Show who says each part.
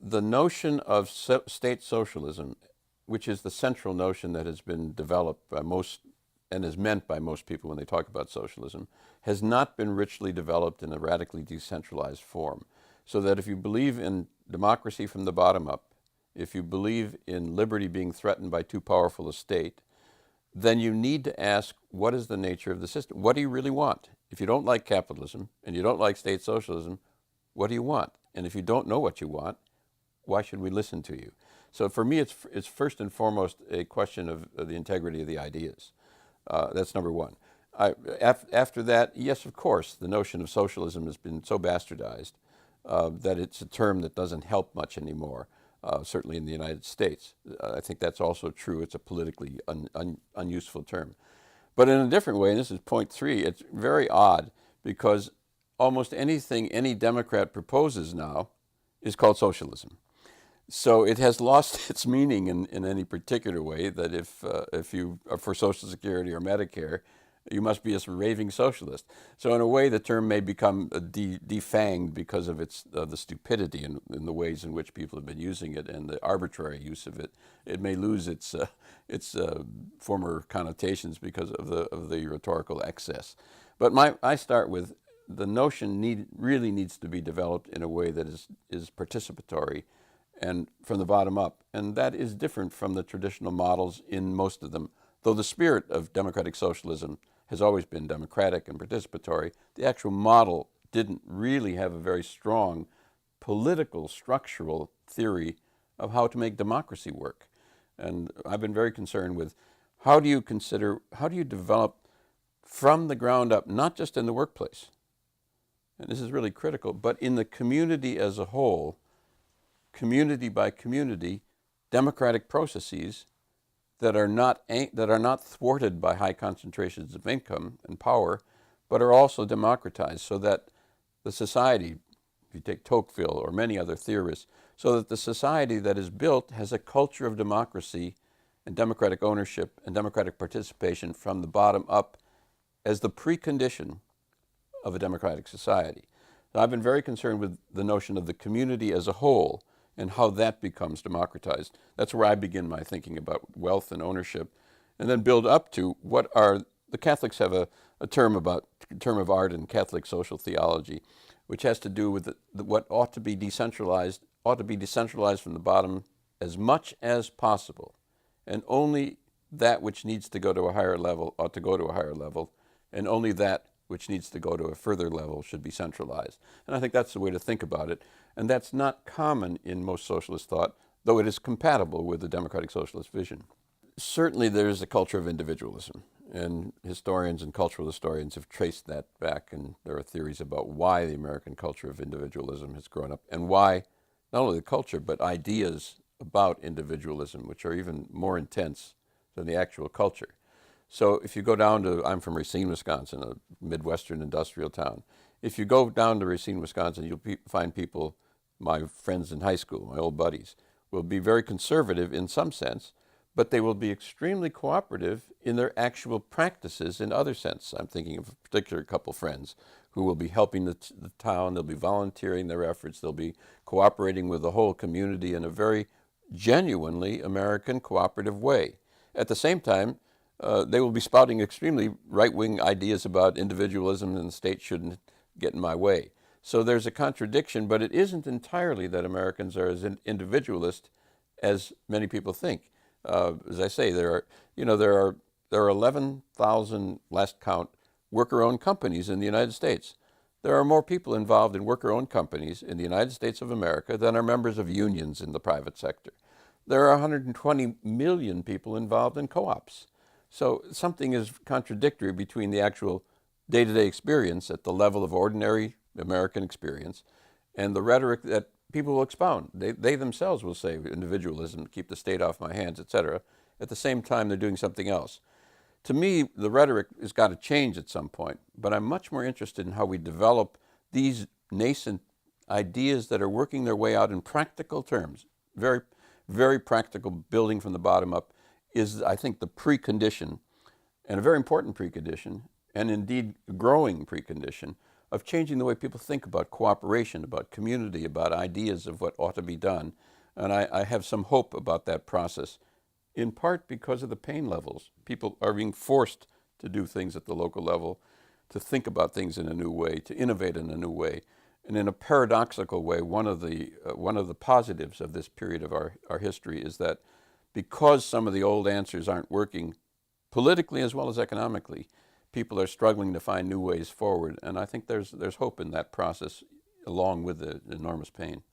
Speaker 1: The notion of state socialism, which is the central notion that has been developed by most and is meant by most people when they talk about socialism, has not been richly developed in a radically decentralized form. So that if you believe in democracy from the bottom up, if you believe in liberty being threatened by too powerful a state, then you need to ask, what is the nature of the system? What do you really want? If you don't like capitalism and you don't like state socialism, what do you want? And if you don't know what you want, why should we listen to you? So for me, it's first and foremost a question of the integrity of the ideas. That's number one. After that, yes, of course, the notion of socialism has been so bastardized that it's a term that doesn't help much anymore, certainly in the United States. I think that's also true. It's a politically unuseful term. But in a different way, and this is point three, it's very odd because almost anything any Democrat proposes now is called socialism. So it has lost its meaning in any particular way, that if you are for Social Security or Medicare, you must be a raving socialist. So in a way, the term may become defanged because of the stupidity in the ways in which people have been using it and the arbitrary use of it. It may lose its former connotations because of the rhetorical excess. But I start with the notion really needs to be developed in a way that is participatory and from the bottom up. And that is different from the traditional models in most of them. Though the spirit of democratic socialism has always been democratic and participatory, the actual model didn't really have a very strong political structural theory of how to make democracy work. And I've been very concerned with how do you develop from the ground up, not just in the workplace, and this is really critical, but in the community as a whole, community by community, democratic processes that are not thwarted by high concentrations of income and power, but are also democratized, so that the society, if you take Tocqueville or many other theorists, so that the society that is built has a culture of democracy and democratic ownership and democratic participation from the bottom up as the precondition of a democratic society. So I've been very concerned with the notion of the community as a whole and how that becomes democratized. That's where I begin my thinking about wealth and ownership, and then build up to the Catholics have a term of art in Catholic social theology, which has to do with what ought to be decentralized from the bottom as much as possible, and only that which needs to go to a higher level ought to go to a higher level, and only that which needs to go to a further level should be centralized. And I think that's the way to think about it. And that's not common in most socialist thought, though it is compatible with the democratic socialist vision. Certainly there is a culture of individualism, and historians and cultural historians have traced that back, and there are theories about why the American culture of individualism has grown up, and why not only the culture, but ideas about individualism, which are even more intense than the actual culture. So if you go down to, I'm from Racine, Wisconsin, a Midwestern industrial town. If you go down to Racine, Wisconsin, you'll find people, my friends in high school, my old buddies, will be very conservative in some sense, but they will be extremely cooperative in their actual practices in other sense. I'm thinking of a particular couple friends who will be helping the town, they'll be volunteering their efforts, they'll be cooperating with the whole community in a very genuinely American cooperative way. At the same time, they will be spouting extremely right-wing ideas about individualism and the state shouldn't get in my way. So there's a contradiction, but it isn't entirely that Americans are as individualist as many people think. As I say, there are 11,000, last count, worker-owned companies in the United States. There are more people involved in worker-owned companies in the United States of America than are members of unions in the private sector. There are 120 million people involved in co-ops. So something is contradictory between the actual day-to-day experience at the level of ordinary American experience and the rhetoric that people will expound. They themselves will say individualism, keep the state off my hands, etc. At the same time, they're doing something else. To me, the rhetoric has got to change at some point, but I'm much more interested in how we develop these nascent ideas that are working their way out in practical terms. Very, very practical building from the bottom up is, I think, the precondition, and a very important precondition, and indeed growing precondition, of changing the way people think about cooperation, about community, about ideas of what ought to be done. And I have some hope about that process, in part because of the pain levels. People are being forced to do things at the local level, to think about things in a new way, to innovate in a new way. And in a paradoxical way, one of the positives of this period of our history is that because some of the old answers aren't working politically as well as economically, people are struggling to find new ways forward. And I think there's hope in that process along with the enormous pain.